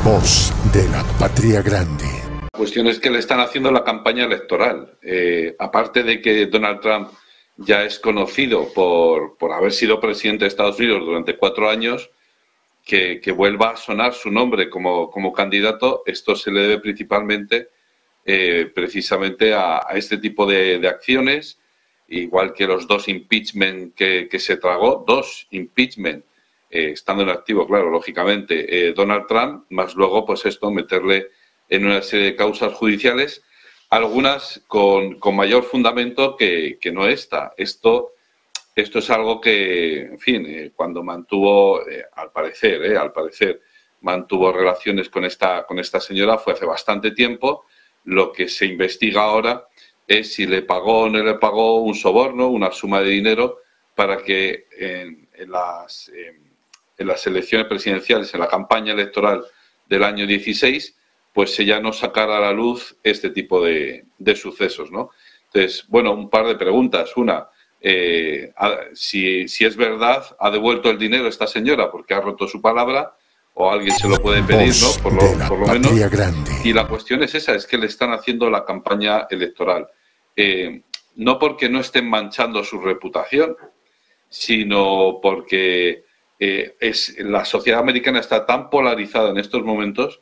Voz de la Patria Grande. La cuestión es que le están haciendo la campaña electoral. Aparte de que Donald Trump ya es conocido por haber sido presidente de Estados Unidos durante 4 años, que vuelva a sonar su nombre como candidato, esto se le debe principalmente precisamente a este tipo de acciones, igual que los 2 impeachment que se tragó, 2 impeachment, estando en activo, claro, lógicamente, Donald Trump, más luego, pues esto, meterle en una serie de causas judiciales, algunas con mayor fundamento que no esta. Esto es algo que, en fin, cuando mantuvo, al parecer, mantuvo relaciones con esta señora fue hace bastante tiempo. Lo que se investiga ahora es si le pagó o no le pagó un soborno, una suma de dinero, para que en las elecciones presidenciales, en la campaña electoral del año 16, pues ya no sacara a la luz este tipo de sucesos, ¿no? Entonces, bueno, un par de preguntas. Una, si es verdad, ¿ha devuelto el dinero esta señora porque ha roto su palabra? O alguien se lo puede pedir, ¿no? Por lo menos. Grande. Y la cuestión es esa, es que le están haciendo la campaña electoral. No porque no estén manchando su reputación, sino porque la sociedad americana está tan polarizada en estos momentos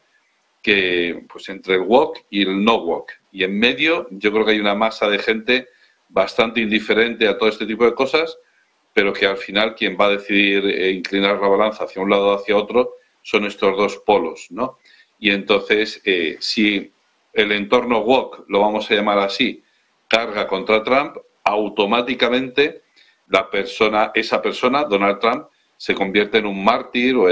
que, pues, entre el woke y el no woke. Y en medio yo creo que hay una masa de gente bastante indiferente a todo este tipo de cosas, pero que al final quien va a decidir inclinar la balanza hacia un lado o hacia otro son estos 2 polos, ¿no? Y entonces, si el entorno woke, lo vamos a llamar así, carga contra Trump, automáticamente esa persona, Donald Trump, se convierte en un mártir o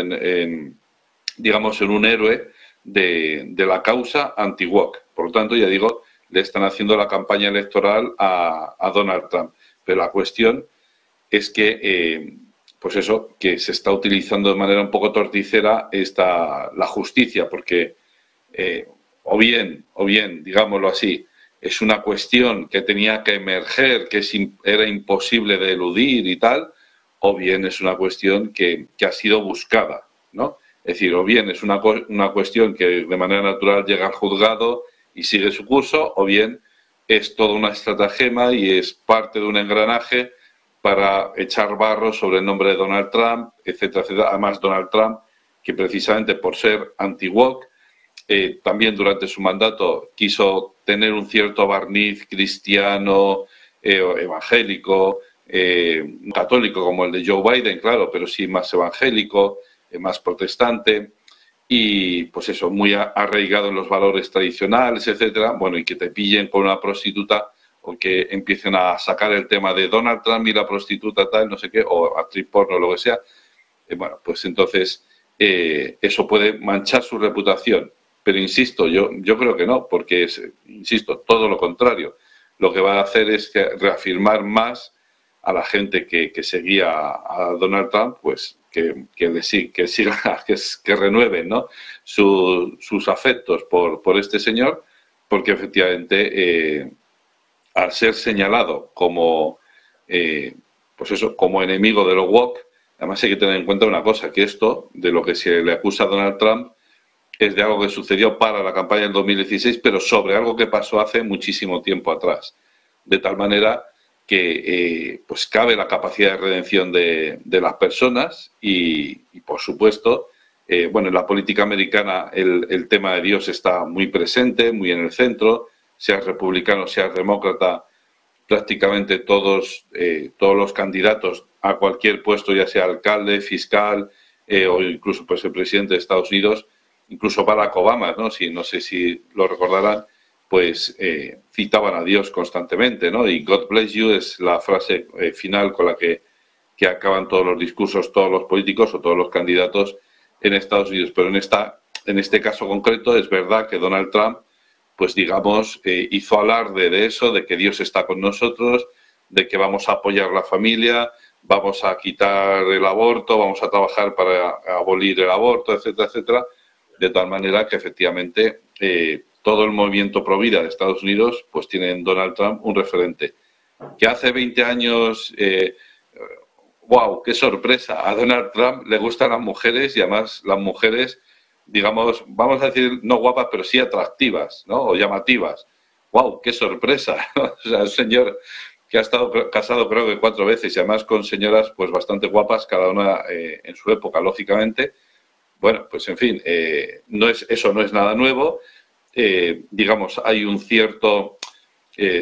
digamos, en un héroe de la causa anti-woke. Por lo tanto, ya digo, le están haciendo la campaña electoral a Donald Trump. Pero la cuestión es que, pues eso, que se está utilizando de manera un poco torticera la justicia, porque o bien, digámoslo así, es una cuestión que tenía que emerger, que era imposible de eludir y tal, o bien es una cuestión que ha sido buscada, ¿no? Es decir, o bien es una cuestión que de manera natural llega al juzgado y sigue su curso, o bien es toda una estratagema y es parte de un engranaje para echar barro sobre el nombre de Donald Trump, etcétera, etcétera. Además, Donald Trump, que precisamente por ser anti-woke, también durante su mandato quiso tener un cierto barniz cristiano, evangélico, católico como el de Joe Biden, claro, pero sí más evangélico, más protestante, y pues eso, muy arraigado en los valores tradicionales, etcétera. Bueno, y que te pillen con una prostituta o que empiecen a sacar el tema de Donald Trump y la prostituta tal, no sé qué, o actriz porno o lo que sea, bueno, pues entonces eso puede manchar su reputación. Pero insisto, yo creo que no, porque insisto, todo lo contrario. Lo que va a hacer es reafirmar más a la gente que seguía a Donald Trump, pues que renueven, ¿no?, sus afectos por este señor, porque efectivamente al ser señalado como pues eso, como enemigo de lo woke, además hay que tener en cuenta una cosa, que esto de lo que se le acusa a Donald Trump es de algo que sucedió para la campaña del 2016, pero sobre algo que pasó hace muchísimo tiempo atrás, de tal manera que pues cabe la capacidad de redención de las personas y por supuesto, bueno, en la política americana el tema de Dios está muy presente, muy en el centro, seas republicano, seas demócrata, prácticamente todos los candidatos a cualquier puesto, ya sea alcalde, fiscal o incluso pues el presidente de Estados Unidos, incluso Barack Obama, ¿no? No sé si lo recordarán, pues citaban a Dios constantemente, ¿no? Y God bless you es la frase final con la que acaban todos los discursos, todos los políticos o todos los candidatos en Estados Unidos. Pero en este caso concreto es verdad que Donald Trump, pues digamos, hizo alarde de eso, de que Dios está con nosotros, de que vamos a apoyar la familia, vamos a quitar el aborto, vamos a trabajar para abolir el aborto, etcétera, etcétera, de tal manera que efectivamente todo el movimiento pro vida de Estados Unidos pues tiene en Donald Trump un referente. Que hace 20 años, ¡wow!, qué sorpresa, a Donald Trump le gustan las mujeres y además las mujeres digamos, vamos a decir, no guapas, pero sí atractivas, ¿no? O llamativas. ¡Wow! ¡Qué sorpresa! O sea, un señor que ha estado casado creo que 4 veces y además con señoras pues bastante guapas, cada una en su época, lógicamente. Bueno, pues en fin, eso no es nada nuevo. Digamos, hay un cierto...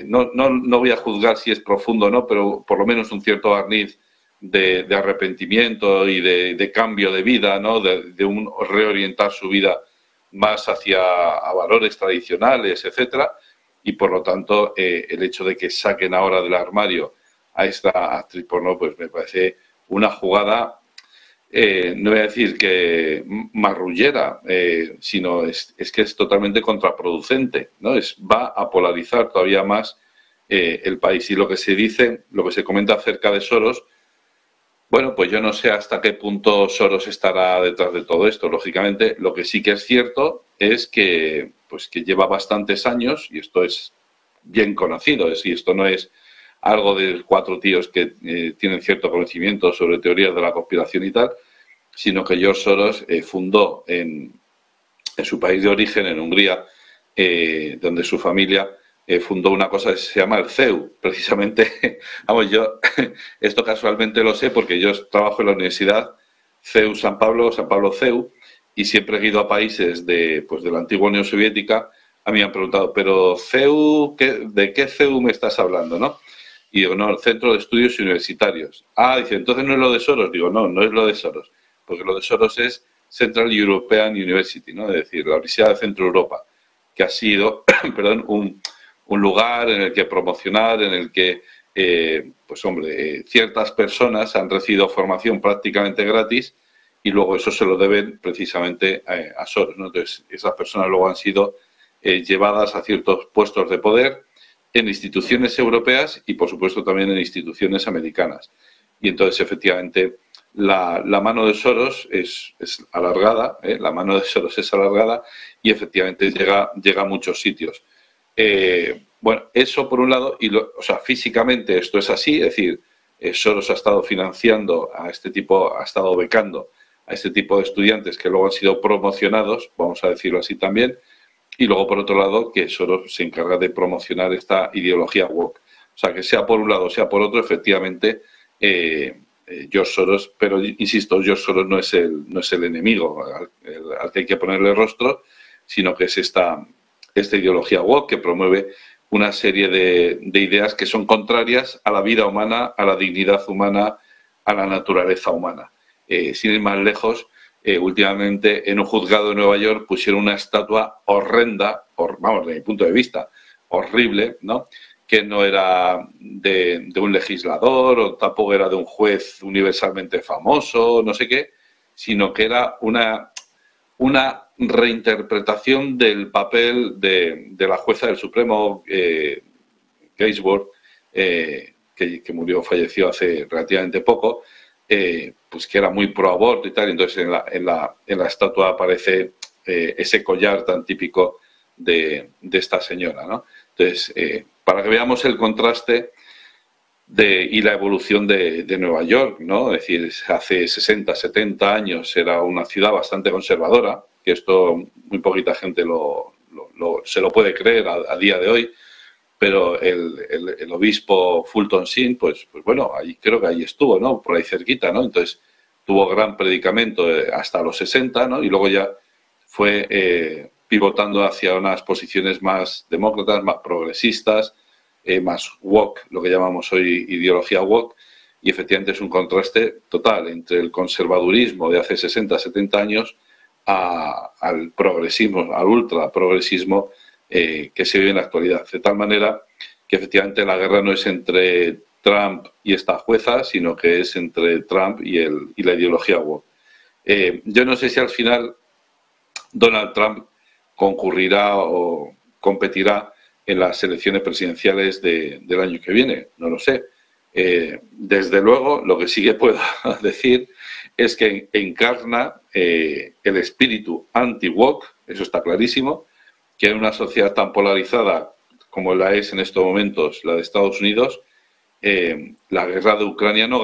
no voy a juzgar si es profundo o no, pero por lo menos un cierto barniz de arrepentimiento y de cambio de vida, ¿no? De un reorientar su vida más hacia a valores tradicionales, etcétera. Y por lo tanto, el hecho de que saquen ahora del armario a esta actriz porno, pues me parece una jugada, no voy a decir que marrullera, sino es que es totalmente contraproducente, ¿no? Va a polarizar todavía más el país. Y lo que se dice, lo que se comenta acerca de Soros, bueno, pues yo no sé hasta qué punto Soros estará detrás de todo esto. Lógicamente, lo que sí que es cierto es que, pues, que lleva bastantes años, y esto es bien conocido, y esto no es algo de 4 tíos que tienen cierto conocimiento sobre teorías de la conspiración y tal, sino que George Soros fundó en su país de origen, en Hungría, donde su familia fundó una cosa que se llama el CEU, precisamente. Vamos, yo esto casualmente lo sé porque yo trabajo en la Universidad CEU San Pablo CEU, y siempre he ido a países de la antigua Unión Soviética. A mí me han preguntado, pero CEU, ¿de qué CEU me estás hablando, no? Y digo, no, el Centro de Estudios Universitarios. Ah, dice, entonces no es lo de Soros. Digo, no, no es lo de Soros, porque lo de Soros es Central European University, ¿no? Es decir, la Universidad de Centro Europa, que ha sido, perdón, un lugar en el que promocionar, en el que, pues hombre, ciertas personas han recibido formación prácticamente gratis y luego eso se lo deben precisamente a Soros, ¿no? Entonces, esas personas luego han sido llevadas a ciertos puestos de poder en instituciones europeas y, por supuesto, también en instituciones americanas. Y entonces, efectivamente, la mano de Soros es alargada, la mano de Soros es alargada y, efectivamente, llega a muchos sitios. Bueno, eso por un lado, o sea, físicamente esto es así, es decir, Soros ha estado financiando a este tipo, ha estado becando a este tipo de estudiantes que luego han sido promocionados, vamos a decirlo así también, y luego por otro lado que Soros se encarga de promocionar esta ideología woke. O sea, que sea por un lado, sea por otro, efectivamente, George Soros, pero insisto, George Soros no es el enemigo al que hay que ponerle rostro, sino que es esta ideología woke que promueve una serie de ideas que son contrarias a la vida humana, a la dignidad humana, a la naturaleza humana. Sin ir más lejos, últimamente en un juzgado de Nueva York pusieron una estatua horrenda, vamos, desde mi punto de vista, horrible, ¿no? Que no era de un legislador o tampoco era de un juez universalmente famoso, no sé qué, sino que era una reinterpretación del papel de la jueza del Supremo, Ginsburg, que falleció hace relativamente poco, pues que era muy pro aborto y tal. Entonces en la estatua aparece ese collar tan típico de esta señora, ¿no? Entonces, para que veamos el contraste y la evolución de Nueva York, ¿no? Es decir, hace 60, 70 años era una ciudad bastante conservadora, que esto muy poquita gente se lo puede creer a día de hoy, pero el obispo Fulton Sheen, pues bueno, ahí creo que ahí estuvo, ¿no? Por ahí cerquita, ¿no? Entonces tuvo gran predicamento hasta los 60, ¿no? Y luego ya fue pivotando hacia unas posiciones más demócratas, más progresistas, más woke, lo que llamamos hoy ideología woke, y efectivamente es un contraste total entre el conservadurismo de hace 60, 70 años al progresismo, al ultraprogresismo que se vive en la actualidad. De tal manera que efectivamente la guerra no es entre Trump y esta jueza, sino que es entre Trump y la ideología woke. Yo no sé si al final Donald Trump concurrirá o competirá en las elecciones presidenciales del año que viene, no lo sé. Desde luego, lo que sí que puedo decir es que encarna el espíritu anti-woke, eso está clarísimo, que en una sociedad tan polarizada como la es en estos momentos la de Estados Unidos, la guerra de Ucrania no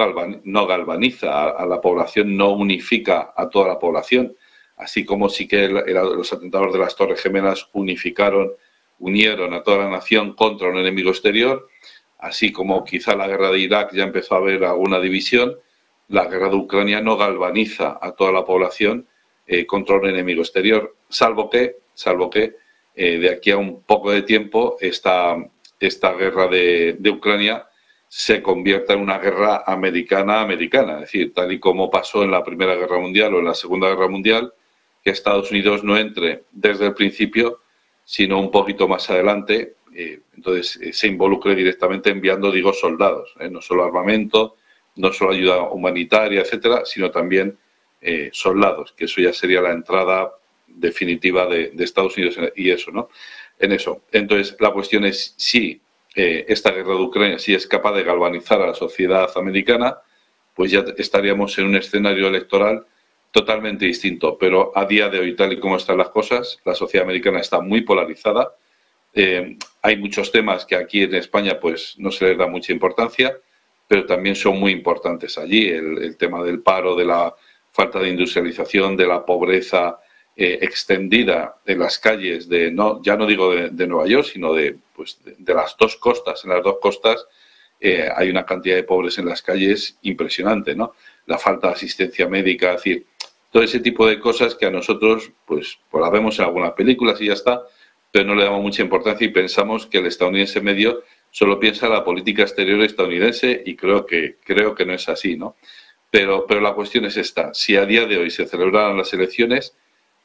galvaniza a la población, no unifica a toda la población. así como sí que los atentados de las Torres Gemelas unieron a toda la nación contra un enemigo exterior, así como quizá la guerra de Irak ya empezó a haber alguna división, la guerra de Ucrania no galvaniza a toda la población contra un enemigo exterior, salvo que de aquí a un poco de tiempo esta guerra de Ucrania se convierta en una guerra americana, es decir, tal y como pasó en la Primera Guerra Mundial o en la Segunda Guerra Mundial, que Estados Unidos no entre desde el principio, sino un poquito más adelante, entonces se involucre directamente enviando, digo, soldados, no solo armamento, no solo ayuda humanitaria, etcétera, sino también soldados, que eso ya sería la entrada definitiva de Estados Unidos y eso, ¿no? En eso. Entonces, la cuestión es si esta guerra de Ucrania, si es capaz de galvanizar a la sociedad americana, pues ya estaríamos en un escenario electoral totalmente distinto. Pero a día de hoy, tal y como están las cosas, la sociedad americana está muy polarizada. Hay muchos temas que aquí en España pues no se les da mucha importancia, pero también son muy importantes allí. El tema del paro, de la falta de industrialización, de la pobreza extendida en las calles ya no digo de Nueva York, sino de las dos costas. En las dos costas hay una cantidad de pobres en las calles impresionante, ¿no? La falta de asistencia médica, es decir, todo ese tipo de cosas que a nosotros pues la vemos en algunas películas y ya está, pero no le damos mucha importancia y pensamos que el estadounidense medio solo piensa en la política exterior estadounidense y creo que no es así, ¿no? Pero la cuestión es esta: si a día de hoy se celebraran las elecciones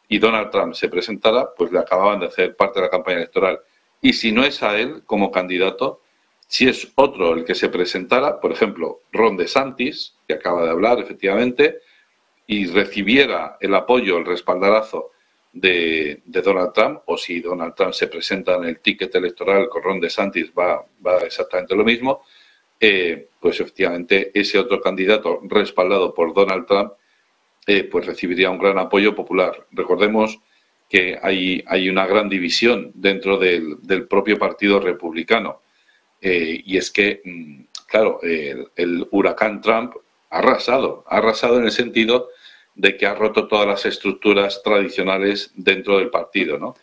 y Donald Trump se presentara, pues le acababan de hacer parte de la campaña electoral. Y si no es a él como candidato, si es otro el que se presentara, por ejemplo, Ron DeSantis, que acaba de hablar efectivamente, y recibiera el apoyo, el respaldarazo de Donald Trump, o si Donald Trump se presenta en el ticket electoral con Ron DeSantis, va exactamente lo mismo, pues efectivamente ese otro candidato respaldado por Donald Trump pues recibiría un gran apoyo popular. Recordemos que hay una gran división dentro del propio Partido Republicano, y es que, claro, el huracán Trump ha arrasado en el sentido de que ha roto todas las estructuras tradicionales dentro del partido, ¿no?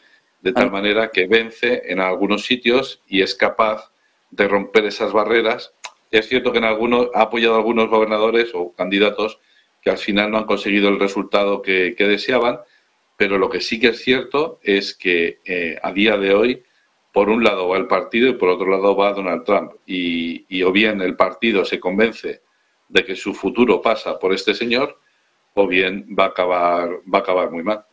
De tal manera que vence en algunos sitios y es capaz de romper esas barreras. Es cierto que ha apoyado a algunos gobernadores o candidatos que al final no han conseguido el resultado que deseaban, pero lo que sí que es cierto es que a día de hoy, por un lado va el partido y por otro lado va Donald Trump. Y o bien el partido se convence de que su futuro pasa por este señor, o bien va a acabar muy mal.